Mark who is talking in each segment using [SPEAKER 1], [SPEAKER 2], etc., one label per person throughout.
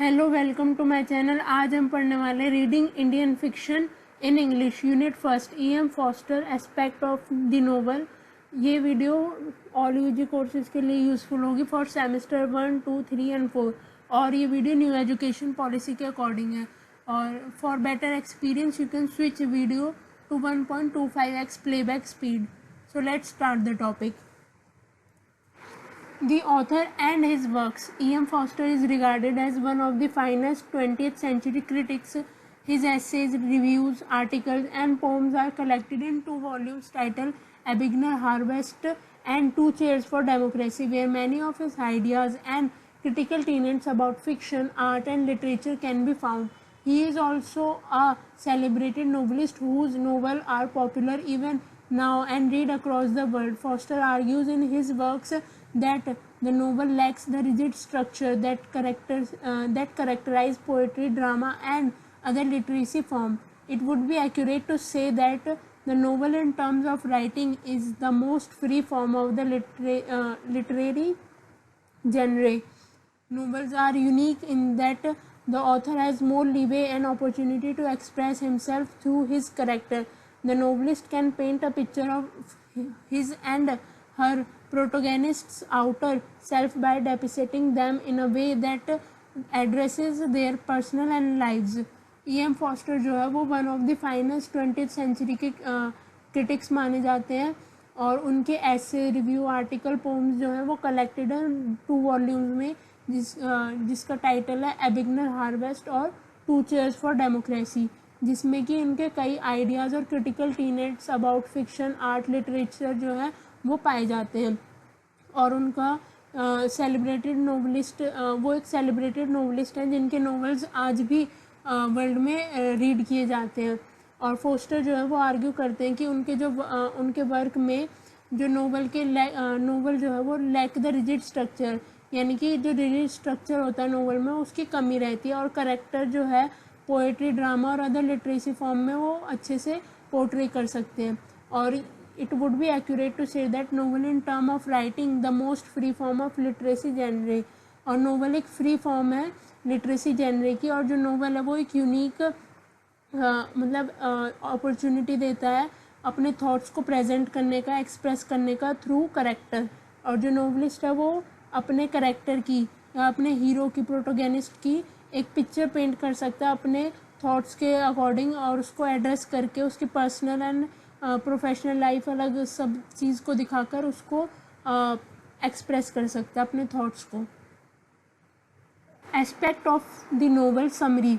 [SPEAKER 1] Hello, welcome to my channel. आज हम पढ़ने वाले reading Indian fiction in English unit first E M. Forster aspect of the novel. ये video all UG courses के लिए useful होगी फॉर सेमेस्टर 1, 2, 3 एंड 4। और ये वीडियो न्यू एजुकेशन पॉलिसी के अकॉर्डिंग है। और for better experience you can switch video to 1.25x playback speed. So let's start the topic. The author and his works. E.M. Forster is regarded as one of the finest 20th century critics. His essays, reviews, articles, and poems are collected in two volumes titled Abignor Harvest and Two Chairs for Democracy, where many of his ideas and critical tenets about fiction, art, and literature can be found. He is also a celebrated novelist whose novels are popular even now and read across the world. Forster argues in his works that the novel lacks the rigid structure that characterize poetry, drama, and other literacy form. It would be accurate to say that the novel, in terms of writing, is the most free form of the literary genre. Novels are unique in that the author has more leeway and opportunity to express himself through his character. The novelist can paint a picture of his and her protagonist's outer self by depicting them in a way that addresses their personal and lives. E.M. Forster जो है वो one of the finest 20th century के critics माने जाते हैं और उनके ऐसे रिव्यू आर्टिकल पोम्स जो हैं वो कलेक्टेड हैं 2 वॉल्यूम्स में जिसका टाइटल है एबिग्नर हार्वेस्ट और 2 चेयर्स फॉर डेमोक्रेसी, जिसमें कि उनके कई आइडियाज़ और critical tenets about fiction, art, literature जो है वो पाए जाते हैं। और उनका सेलिब्रेटेड नोवेलिस्ट वो एक सेलिब्रेटेड नोवेलिस्ट हैं जिनके नोवेल्स आज भी वर्ल्ड में रीड किए जाते हैं। और फोस्टर जो है वो आर्ग्यू करते हैं कि उनके वर्क में जो नोवेल जो है वो लैक द रिजिड स्ट्रक्चर, यानी कि जो रिजिड स्ट्रक्चर होता है नोवेल में उसकी कमी रहती है और करेक्टर जो है पोएट्री, ड्रामा और अदर लिटरेसी फॉर्म में वो अच्छे से पोर्ट्रे कर सकते हैं। और it would be accurate to say that novel in term of writing the most free form of literacy genre। और नोवेल एक फ्री फॉर्म है लिटरेसी जेनरे की, और जो नोवेल है वो एक यूनिक मतलब अपॉर्चुनिटी देता है अपने थॉट्स को प्रेजेंट करने का, एक्सप्रेस करने का थ्रू करेक्टर। और जो नोवेलिस्ट है वो अपने करेक्टर की या अपने हीरो की, प्रोटोगेनिस्ट की एक पिक्चर पेंट कर सकता है अपने थॉट्स के अकॉर्डिंग और उसको एड्रेस करके उसकी पर्सनल एंड प्रोफेशनल लाइफ अलग सब चीज़ को दिखाकर उसको एक्सप्रेस कर सकता है अपने थॉट्स को। Aspect of the novel summary.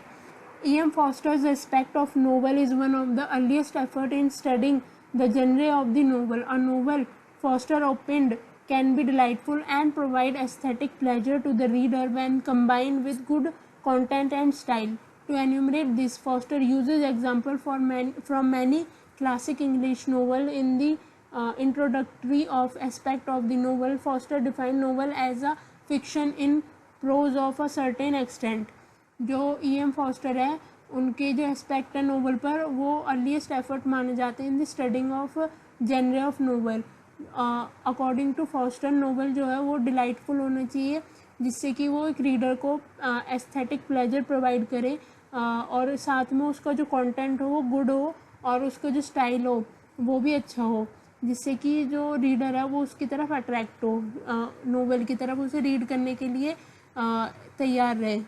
[SPEAKER 1] E.M. Foster's aspect of novel is one of the earliest effort in studying the genre of the novel. A novel, Foster opined, can be delightful and provide aesthetic pleasure to the reader when combined with good content and style. To enumerate this, Foster uses examples from many classic English novel. In the introductory of aspect of the novel, Foster defined novel as a fiction in prose of a certain extent. जो E.M. Foster है उनके जो aspect है novel पर वो earliest effort माने जाते हैं in the studying of genre of novel. According to Foster novel जो है वो डिलाइटफुल होना चाहिए जिससे कि वो एक रीडर को एस्थेटिक प्लेजर प्रोवाइड करे और साथ में उसका जो कंटेंट हो वो गुड हो और उसका जो स्टाइल हो वो भी अच्छा हो, जिससे कि जो रीडर है वो उसकी तरफ अट्रैक्ट हो, नोवेल की तरफ उसे रीड करने के लिए तैयार रहे।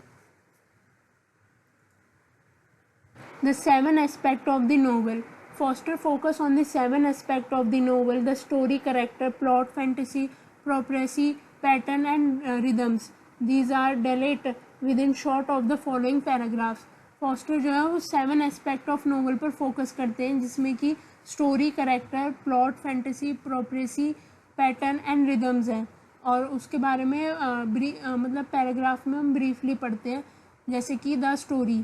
[SPEAKER 1] The 7 aspect of the novel. Foster focus on the 7 aspect of the novel: the story, character, plot, fantasy, prophecy, pattern, and rhythms. These are dealt within short of the following paragraphs. Foster जो है वो 7 aspect of novel पर focus करते हैं जिसमें कि story, character, plot, fantasy, prophecy, pattern and rhythms है। और उसके बारे में मतलब पैराग्राफ में हम ब्रीफली पढ़ते हैं। जैसे कि the story.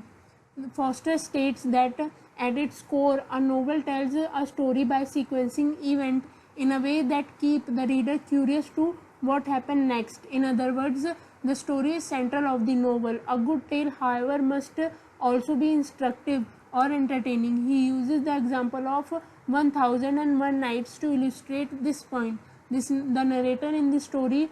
[SPEAKER 1] Foster states that at its core, a novel tells a story by sequencing events in a way that keep the reader curious to what happened next. In other words, the story is central of the novel. A good tale, however, must also be instructive or entertaining. He uses the example of 1001 Nights to illustrate this point. The narrator in the story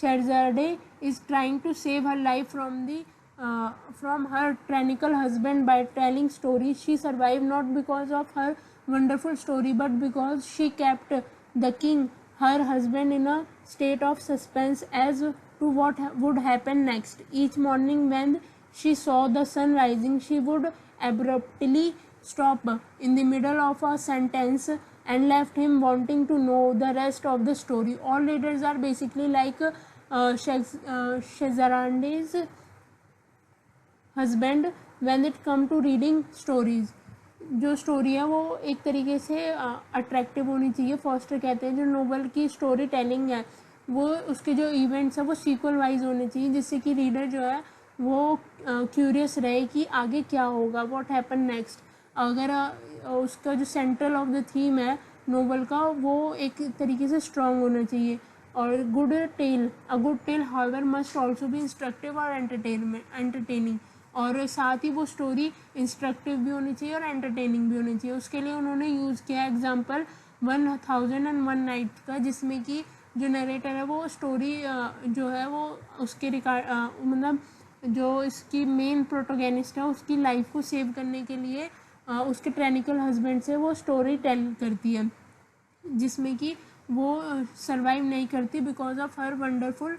[SPEAKER 1] Sherzade is trying to save her life from her tyrannical husband by telling stories. She survived not because of her wonderful story, but because she kept the king, her husband, in a state of suspense as to what would happen next. Each morning when she saw the sun rising, she would abruptly stop in the middle of a sentence and left him wanting to know the rest of the story. All readers are basically like Shehrazad's husband when it come to reading stories. जो story है वो एक तरीके से attractive होनी चाहिए. Foster कहते हैं जो नोवेल की स्टोरी टेलिंग है वो उसके जो इवेंट्स है वो सीक्वल वाइज होने चाहिए, जिससे कि रीडर जो है वो क्यूरियस रहे कि आगे क्या होगा, व्हाट हैपन नेक्स्ट. अगर उसका जो सेंट्रल ऑफ द थीम है नोवेल का वो एक तरीके से स्ट्रॉन्ग होना चाहिए. और good tale, a good tale however must also भी इंस्ट्रक्टिव और एंटरटेनिंग. और साथ ही वो स्टोरी इंस्ट्रक्टिव भी होनी चाहिए और एंटरटेनिंग भी होनी चाहिए. उसके लिए उन्होंने यूज़ किया एग्जांपल 1001 नाइट का, जिसमें कि जो नरेटर है वो स्टोरी जो है वो उसके मतलब जो इसकी मेन प्रोटोगेनिस्ट है उसकी लाइफ को सेव करने के लिए उसके ट्रेनिकल हस्बैंड से वो स्टोरी टेल करती है, जिसमें कि वो सर्वाइव नहीं करती बिकॉज ऑफ हर वंडरफुल,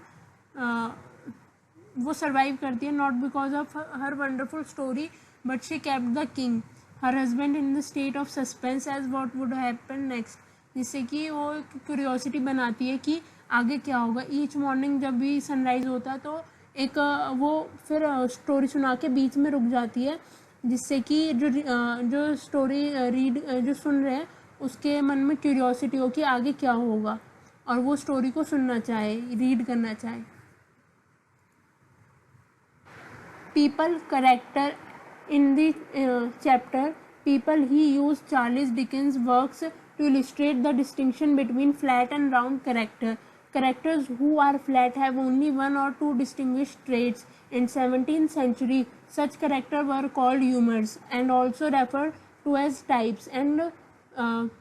[SPEAKER 1] वो सर्वाइव करती है not because of her wonderful story but she kept the king, her husband, in the state of suspense as what would happen next. जिससे कि वो क्यूरियोसिटी बनाती है कि आगे क्या होगा. ईच मॉर्निंग जब भी सनराइज होता है तो एक वो फिर स्टोरी सुना के बीच में रुक जाती है, जिससे कि जो स्टोरी जो सुन रहे हैं उसके मन में क्यूरियोसिटी हो कि आगे क्या होगा और वो स्टोरी को सुनना चाहे, रीड करना चाहे. People character in the chapter People, he used Charles Dickens' works to illustrate the distinction between flat and round character. Characters who are flat have only one or two distinguished traits. In 17th century, such characters were called humors and also referred to as types and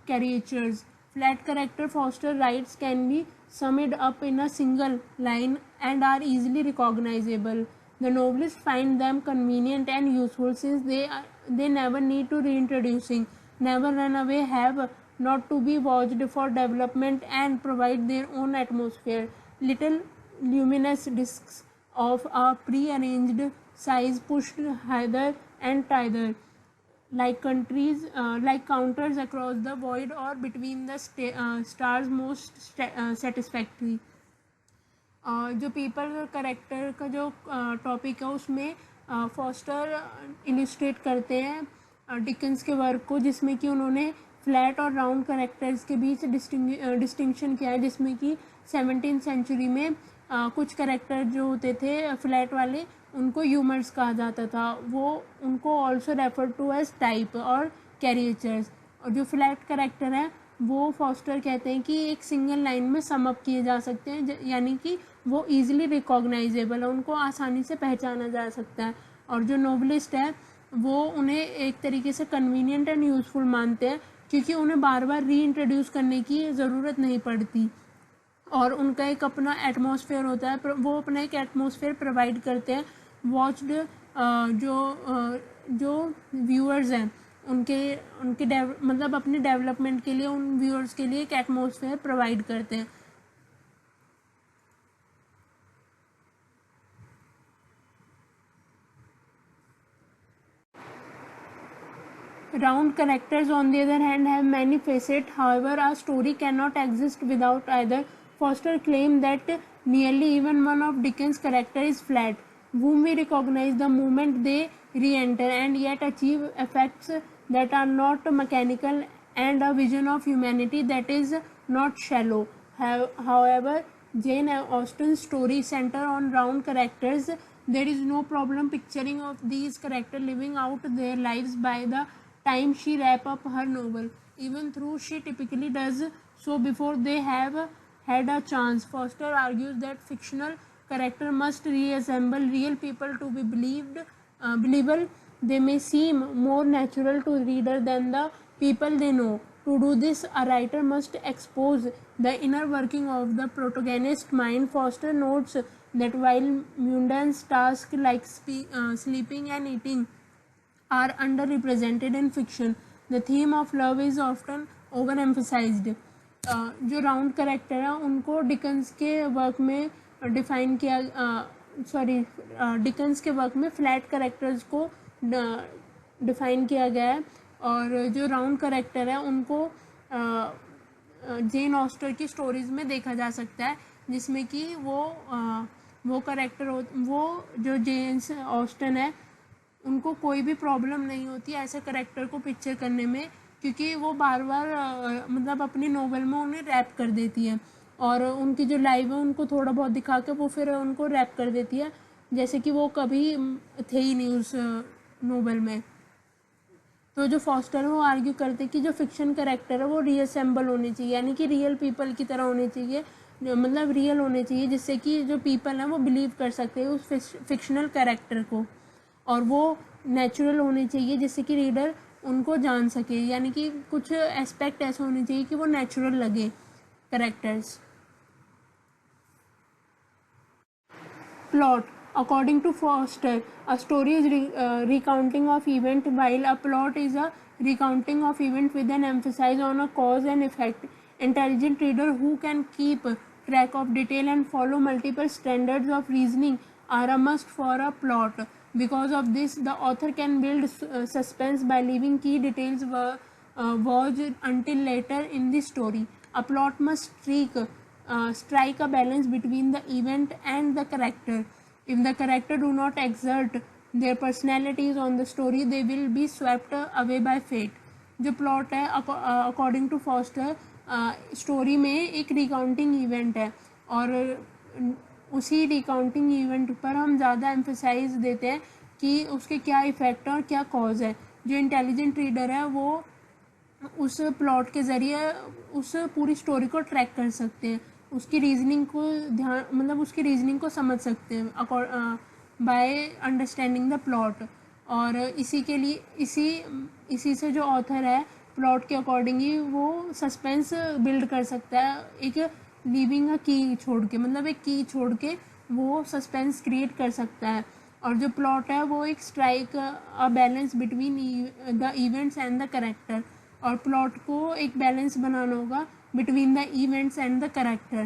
[SPEAKER 1] caricatures. Flat character, Foster writes, can be summed up in a single line and are easily recognizable. The novelists find them convenient and useful since they never need to reintroducing, never run away, have not to be watched for development, and provide their own atmosphere. Little luminous discs of a pre-arranged size pushed hither and thither, like counters across the void or between the stars, most satisfactory. जो people character का जो topic है उसमें foster illustrate करते हैं Dickens के work को, जिसमें कि उन्होंने फ्लैट और राउंड करेक्टर्स के बीच डिस्टिंक्शन किया है. जिसमें कि 17th सेंचुरी में कुछ करेक्टर जो होते थे फ्लैट वाले उनको ह्यूमर्स कहा जाता था, वो उनको also refer to as type और कैरिएचर्स. और जो फ्लैट करेक्टर हैं वो फॉस्टर कहते हैं कि एक सिंगल लाइन में सम अप किए जा सकते हैं, यानी कि वो ईजिली रिकॉग्नाइजेबल है, उनको आसानी से पहचाना जा सकता है. और जो नोवेलिस्ट है वो उन्हें एक तरीके से कन्वीनियंट एंड यूज़फुल मानते हैं क्योंकि उन्हें बार बार री इंट्रोड्यूस करने की ज़रूरत नहीं पड़ती और उनका एक अपना एटमॉस्फेयर होता है, वो अपना एक एटमॉस्फेयर प्रोवाइड करते हैं. वॉच्ड जो व्यूअर्स हैं उनके मतलब अपने डेवलपमेंट के लिए उन व्यूअर्स के लिए एक एटमॉस्फेयर प्रोवाइड करते हैं. Round characters, on the other hand, have many facets. However, a story cannot exist without either. Foster claimed that nearly even one of Dickens' characters is flat, whom we recognize the moment they re-enter, and yet achieve effects that are not mechanical and a vision of humanity that is not shallow. However, Jane Austen's stories center on round characters. There is no problem picturing of these characters living out their lives by the time she wrap up her novel, even though she typically does so before they have had a chance. Foster argues that fictional character must reassemble real people to be believable. They may seem more natural to reader than the people they know. To do this, a writer must expose the inner working of the protagonist's mind. Foster notes that while mundane tasks like sleeping and eating are underrepresented in fiction, the theme of love is often overemphasized. जो round character है उनको Dickens के work में define किया Dickens के work में flat characters को define किया गया है, और जो राउंड करेक्टर है उनको जेन ऑस्टर की स्टोरीज़ में देखा जा सकता है, जिसमें कि वो करेक्टर वो जो जेम्स ऑस्टन है उनको कोई भी प्रॉब्लम नहीं होती ऐसे करेक्टर को पिक्चर करने में, क्योंकि वो बार बार मतलब अपनी नोवेल में उन्हें रैप कर देती है, और उनकी जो लाइव है उनको थोड़ा बहुत दिखा के वो फिर उनको रैप कर देती है, जैसे कि वो कभी थे ही नहीं उस नोवेल में। तो जो फॉस्टर है वो आर्ग्यू करते कि जो फिक्शन करेक्टर है वो रीअसेंबल होने चाहिए, यानी कि रियल पीपल की तरह होने चाहिए, मतलब रियल होने चाहिए, जिससे कि जो पीपल हैं वो बिलीव कर सकते हैं उस फिक्शनल कैरेक्टर को, और वो नेचुरल होने चाहिए जिससे कि रीडर उनको जान सके, यानी कि कुछ एस्पेक्ट ऐसे होने चाहिए कि वो नेचुरल लगे characters. Plot According to Foster, a story is recounting of event, while a plot is a recounting of event with an emphasis on a cause and effect. Intelligent reader who can keep track of detail and follow multiple standards of reasoning are a must for a plot. Because of this, the author can build suspense by leaving key details vague until later in the story. A plot must strike a balance between the event and the character. If the character do not exert their personalities on the story, they will be swept away by fate. जो plot है according to foster story में एक recounting event है, और उसी recounting event पर हम ज़्यादा एम्फेसाइज देते हैं कि उसके क्या इफ़ेक्ट और क्या कॉज है। जो इंटेलिजेंट रीडर है वो उस प्लॉट के ज़रिए उस पूरी स्टोरी को ट्रैक कर सकते हैं, उसकी रीजनिंग को मतलब उसकी रीजनिंग को समझ सकते हैं बाय अंडरस्टैंडिंग द प्लॉट। और इसी के लिए इसी से जो ऑथर है प्लॉट के अकॉर्डिंग ही वो सस्पेंस बिल्ड कर सकता है, एक लीविंग अ की छोड़ के, मतलब एक की छोड़ के वो सस्पेंस क्रिएट कर सकता है। और जो प्लॉट है वो एक strike a balance between the events and the character, और प्लॉट को एक बैलेंस बनाना होगा between the events and the character.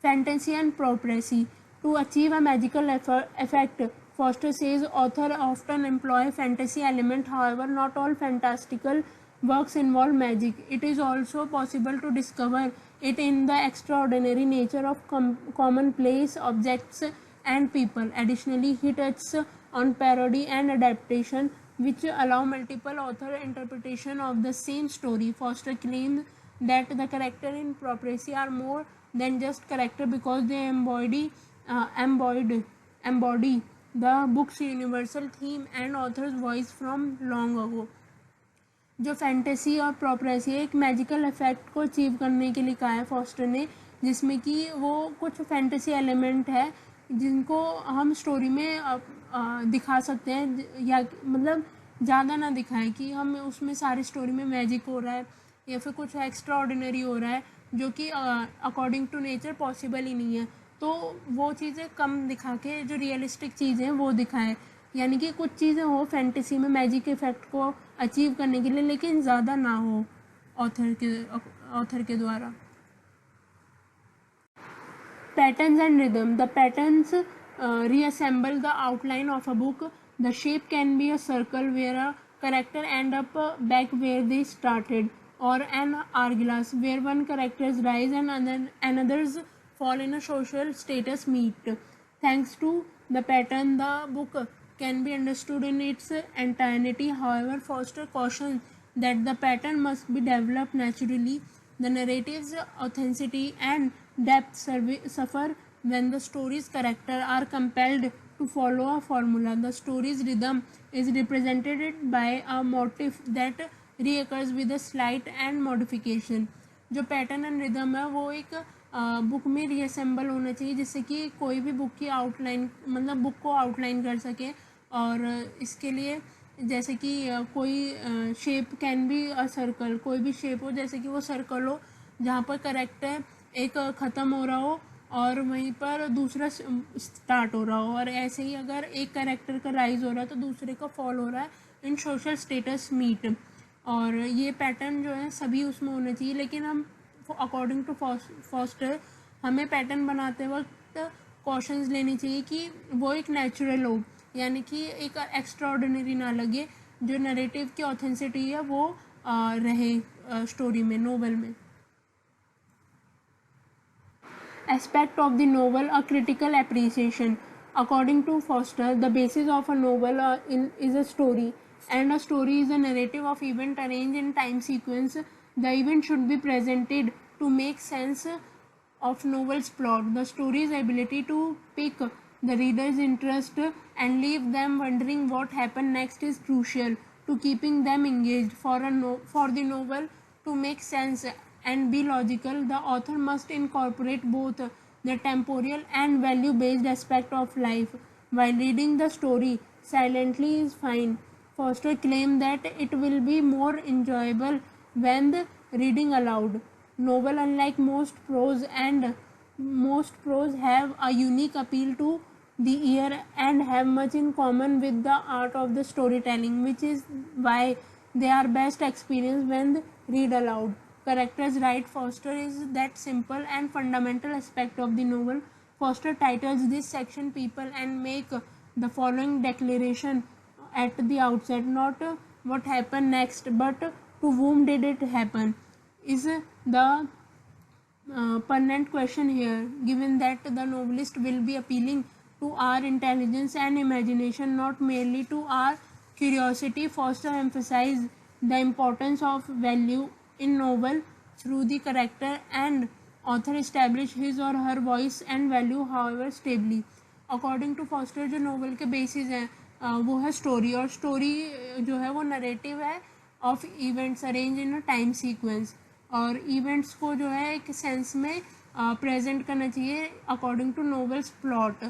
[SPEAKER 1] Fantasy and prophecy. To achieve a magical effect, Foster says author often employ fantasy element. However, not all fantastical works involve magic. It is also possible to discover it in the extraordinary nature of commonplace objects and people. Additionally, he touches on parody and adaptation, which allow multiple author interpretation of the same story. Foster claims that the character in prophecy are more than just character because they embody the book's universal theme and author's voice from long ago. जो fantasy और प्रोप्रेसी एक magical effect को achieve करने के लिए कहा है foster ने, जिसमें कि वो कुछ फैंटेसी एलिमेंट है जिनको हम स्टोरी में दिखा सकते हैं, या मतलब ज़्यादा ना दिखाएं कि हम उसमें सारी स्टोरी में मैजिक हो रहा है या फिर कुछ एक्स्ट्रा ऑर्डिनरी हो रहा है जो कि अकॉर्डिंग टू नेचर पॉसिबल ही नहीं है, तो वो चीज़ें कम दिखा के जो रियलिस्टिक चीज़ें हैं वो दिखाएं, यानी कि कुछ चीज़ें हो फैंटेसी में मैजिक इफेक्ट को अचीव करने के लिए, लेकिन ज़्यादा ना हो ऑथर के द्वारा। Patterns and rhythm. The patterns reassemble the outline of a book. The shape can be a circle where a character end up back where they started, or an hourglass where one character's rise and another's fall in a social status meet. Thanks to the pattern, the book can be understood in its entirety. However, Foster cautions that the pattern must be developed naturally. The narrative's authenticity and depth suffer when the story's characters are compelled to follow a formula. The story's rhythm is represented by a motif that reoccurs with a slight and modification. जो pattern and rhythm है वो एक book में reassemble होना चाहिए, जिससे कि कोई भी बुक की आउटलाइन मतलब बुक को आउटलाइन कर सके, और इसके लिए जैसे कि कोई shape can be a circle, कोई भी शेप हो, जैसे कि वो सर्कल हो जहाँ पर करेक्टर एक ख़त्म हो रहा हो और वहीं पर दूसरा स्टार्ट हो रहा हो, और ऐसे ही अगर एक करेक्टर का राइज हो रहा है तो दूसरे का फॉल हो रहा है इन सोशल स्टेटस मीट। और ये पैटर्न जो है सभी उसमें होने चाहिए, लेकिन हम अकॉर्डिंग टू फॉस्टर हमें पैटर्न बनाते वक्त कॉशंस लेनी चाहिए कि वो एक नेचुरल हो, यानी कि एक एक्स्ट्रा ऑर्डिनरी ना लगे, जो नरेटिव की ऑथेंसिटी है वो रहे स्टोरी में, नोवेल में। Aspect of the novel, a critical appreciation. According to Foster, the basis of a novel is a story, and a story is a narrative of event arranged in time sequence. The event should be presented to make sense of novel's plot. The story's ability to pick the reader's interest and leave them wondering what happened next is crucial to keeping them engaged. For the novel to make sense and be logical, the author must incorporate both the temporal and value based aspect of life. While reading the story silently is fine, Foster claimed that it will be more enjoyable when reading aloud. Novel, unlike most prose, have a unique appeal to the ear and have much in common with the art of the storytelling, which is why they are best experienced when read aloud. Characters write Foster is that simple and fundamental aspect of the novel. Foster titles this section people and make the following declaration at the outset, not what happened next, but to whom did it happen, is the pertinent question here, given that the novelist will be appealing to our intelligence and imagination, not merely to our curiosity. Foster emphasized the importance of value in novel through the character, and author establish his or her voice and value however stably. According to Forster जो novel के basis हैं वो है story, और story जो है वो narrative है of events arrange in a time sequence, और इवेंट्स को जो है एक सेंस में प्रेजेंट करना चाहिए according to novels plot.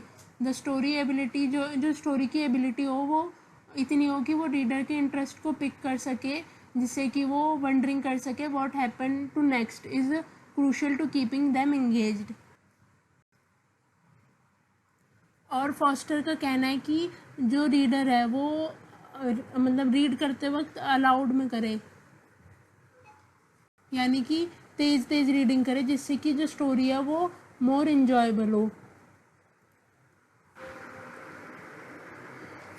[SPEAKER 1] The story ability जो स्टोरी की एबिलिटी हो वो इतनी हो कि वो रीडर के इंटरेस्ट को पिक कर सके, जिससे कि वो वंडरिंग कर सके what happen to next is crucial to keeping them engaged. और फॉस्टर का कहना है कि जो रीडर है वो मतलब रीड करते वक्त अलाउड में करे, यानी कि तेज तेज रीडिंग करे, जिससे कि जो स्टोरी है वो मोर इंजॉयबल हो।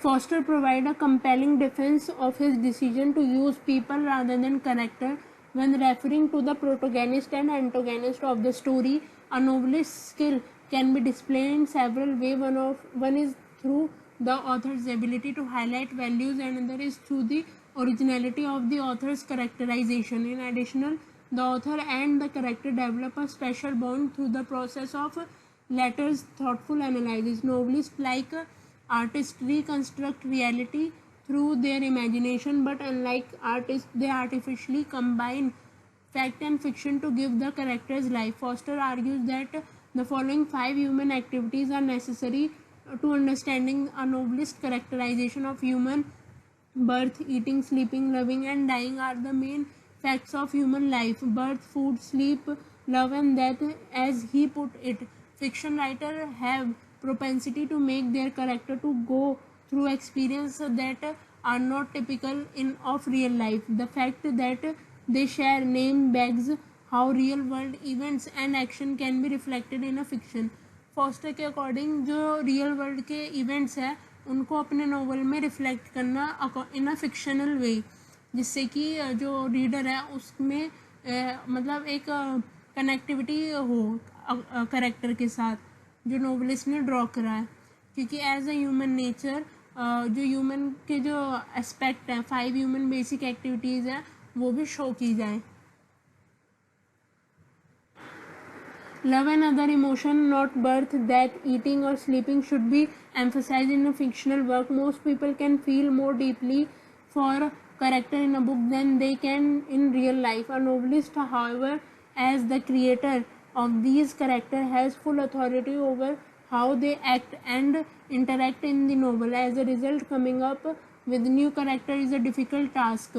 [SPEAKER 1] Foster provided a compelling defense of his decision to use people rather than character when referring to the protagonist and antagonist of the story. A novelist's skill can be displayed in several ways. One is through the author's ability to highlight values, and another is through the originality of the author's characterization. In addition, the author and the character develop a special bond through the process of latter's thoughtful analysis. Novelists, like artists, reconstruct reality through their imagination, but unlike artists, they artificially combine fact and fiction to give the characters life. Foster argues that the following 5 human activities are necessary to understanding a novelist characterization of human birth, eating, sleeping, loving, and dying are the main facts of human life. Birth, food, sleep, love, and death, as he put it. Fiction writers have propensity to make their character to go through experiences that are not typical of real life. The fact that they share name begs how real world events and action can be reflected in a fiction. Foster के according जो real world के events हैं उनको अपने novel में reflect करना इन a fictional वे, जिससे कि जो रीडर है उसमें मतलब एक कनेक्टिविटी हो करेक्टर के साथ जो नोवेलिस्ट ने ड्रॉ करा है, क्योंकि एज अ ह्यूमन नेचर जो ह्यूमन के जो एस्पेक्ट हैं 5 ह्यूमन बेसिक एक्टिविटीज़ हैं वो भी शो की जाए। Love and other emotion, not birth, death, eating or sleeping, should be emphasized in a fictional work. Most people can feel more deeply for a character in a book than they can in real life. A novelist, however, as the creator of these characters, has full authority over how they act and interact in the novel. As a result, coming up with new character is a difficult task.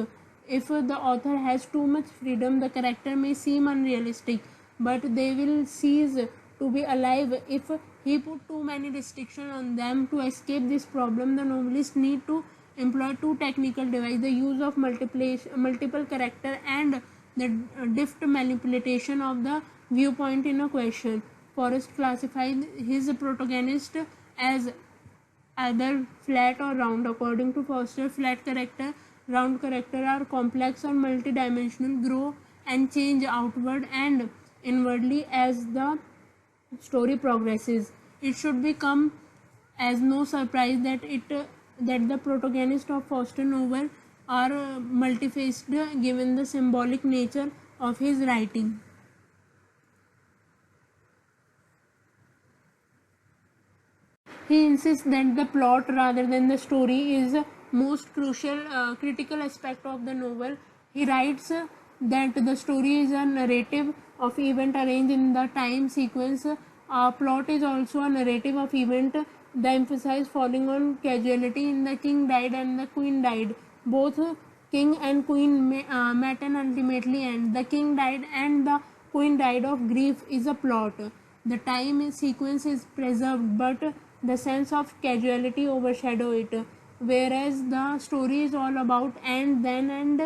[SPEAKER 1] If the author has too much freedom, the character may seem unrealistic, but they will cease to be alive if he put too many restrictions on them. To escape this problem, the novelist need to employ two technical devices: the use of multiple character and the deft manipulation of the viewpoint in a question. Forrest classified his protagonist as either flat or round. According to Foster, flat character, round character are complex or multidimensional, grow and change outward and inwardly as the story progresses. It should become as no surprise that the protagonist of Foster novel are multifaced given the symbolic nature of his writing. He insists that the plot rather than the story is the most critical aspect of the novel. He writes that the story is a narrative of event arranged in the time sequence. Plot is also a narrative of event. The emphasis falling on causality in the king died and the queen died. Both king and queen met and ultimately end. The king died and the queen died of grief is a plot. The time sequence is preserved, but the sense of causality overshadow it, whereas the story is all about and then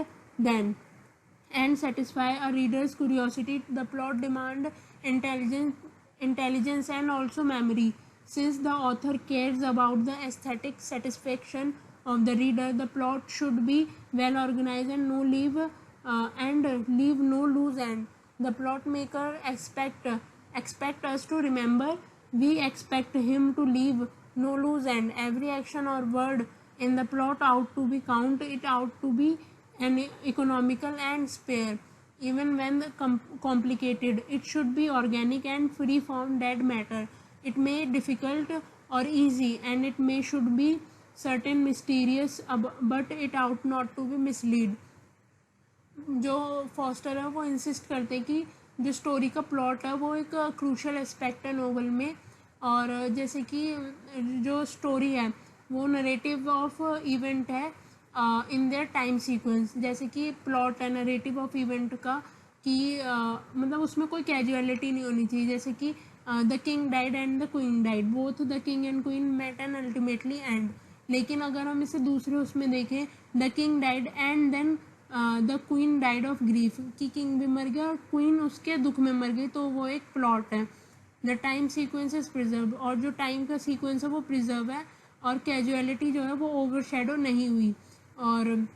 [SPEAKER 1] and satisfy a reader's curiosity. The plot demand intelligence and also memory. Since the author cares about the aesthetic satisfaction of the reader, the plot should be well organized and leave no loose end. The plot maker expect us to remember. We expect him to leave no loose end. Every action or word in the plot out to be count. It out to be an economical and spare. Even when complicated, it should be organic and free from dead matter. It may difficult or easy, and it may should be certain mysterious, but it ought not to be mislead. जो foster है वो insist करते हैं कि जो story का plot है वो एक क्रूशल एस्पेक्ट है नोवेल में, और जैसे कि जो स्टोरी है वो नरेटिव ऑफ इवेंट है इन देयर टाइम सीक्वेंस. जैसे कि प्लॉट है नरेटिव ऑफ इवेंट का कि मतलब उसमें कोई कैजुअलिटी नहीं होनी चाहिए. जैसे कि the king died and the queen died, both the king and queen met and ultimately end. लेकिन अगर हम इसे दूसरे उसमें देखें, the king died and then the queen died of grief, कि किंग भी मर गया और क्वीन उसके दुख में मर गई, तो वो एक प्लॉट है. The time sequence is preserve, और जो टाइम का सीक्वेंस है वो प्रिजर्व है और कैजुअलिटी जो है वो ओवरशैडो नहीं हुई. और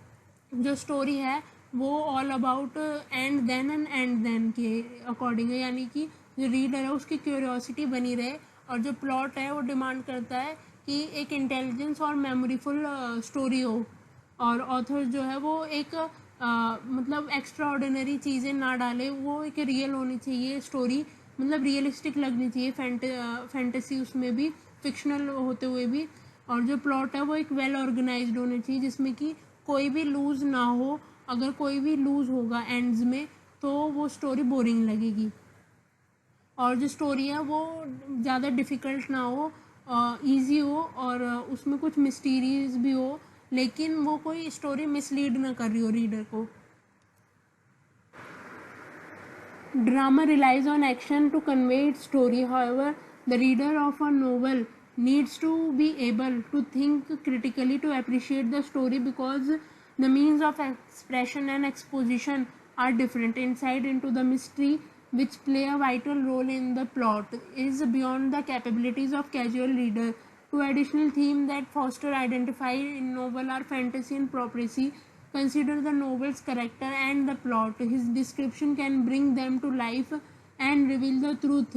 [SPEAKER 1] जो स्टोरी है वो ऑल अबाउट एंड देन के अकॉर्डिंग है, यानी कि जो रीडर है उसकी क्यूरियोसिटी बनी रहे. और जो प्लॉट है वो डिमांड करता है कि एक इंटेलिजेंस और मेमोरीफुल स्टोरी हो, और ऑथर जो है वो एक मतलब एक्स्ट्रा ऑर्डिनरी चीज़ें ना डाले. वो एक रियल होनी चाहिए स्टोरी, मतलब रियलिस्टिक लगनी चाहिए. फैंटेसी उसमें भी, फिक्शनल होते हुए भी. और जो प्लॉट है वो एक वेल ऑर्गेनाइज्ड होनी चाहिए जिसमें कि कोई भी लूज़ ना हो. अगर कोई भी लूज़ होगा एंड्स में तो वो स्टोरी बोरिंग लगेगी. और जो स्टोरी है वो ज़्यादा डिफ़िकल्ट ना हो, ईजी हो, और उसमें कुछ मिस्टीरियस भी हो, लेकिन वो कोई स्टोरी मिसलीड ना कर रही हो रीडर को. Drama relies on action to convey its story. However, the reader of a novel needs to be able to think critically to appreciate the story, because the means of expression and exposition are different. Insight into the mystery, which play a vital role in the plot, is beyond the capabilities of casual reader. Two additional themes that Foster identified in novel are fantasy and prophecy. Consider the novel's character and the plot. His description can bring them to life and reveal the truth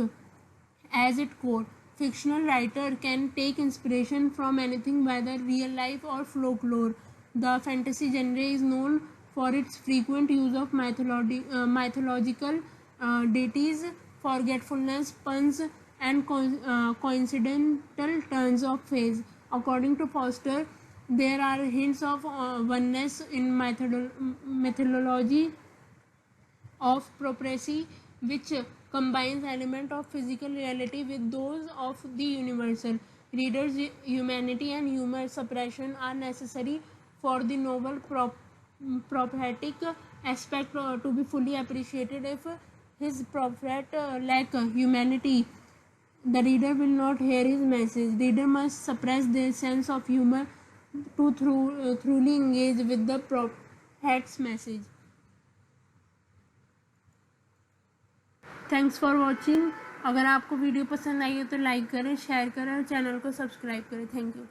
[SPEAKER 1] as it core. Fictional writer can take inspiration from anything, whether real life or folklore. The fantasy genre is known for its frequent use of mythological deities, forgetfulness, puns, and coincidental turns of phrase. According to Foster, there are hints of oneness in methodology of prophecy, which combines elements of physical reality with those of the universal. Readers' humanity and humor suppression are necessary for the noble prophetic aspect to be fully appreciated. If his prophet lack humanity, the reader will not hear his message. Reader must suppress their sense of humor to truly engage with the prophet's message. Thanks for watching. अगर आपको video पसंद आई हो तो like करें, share करें और channel को subscribe करें. Thank you.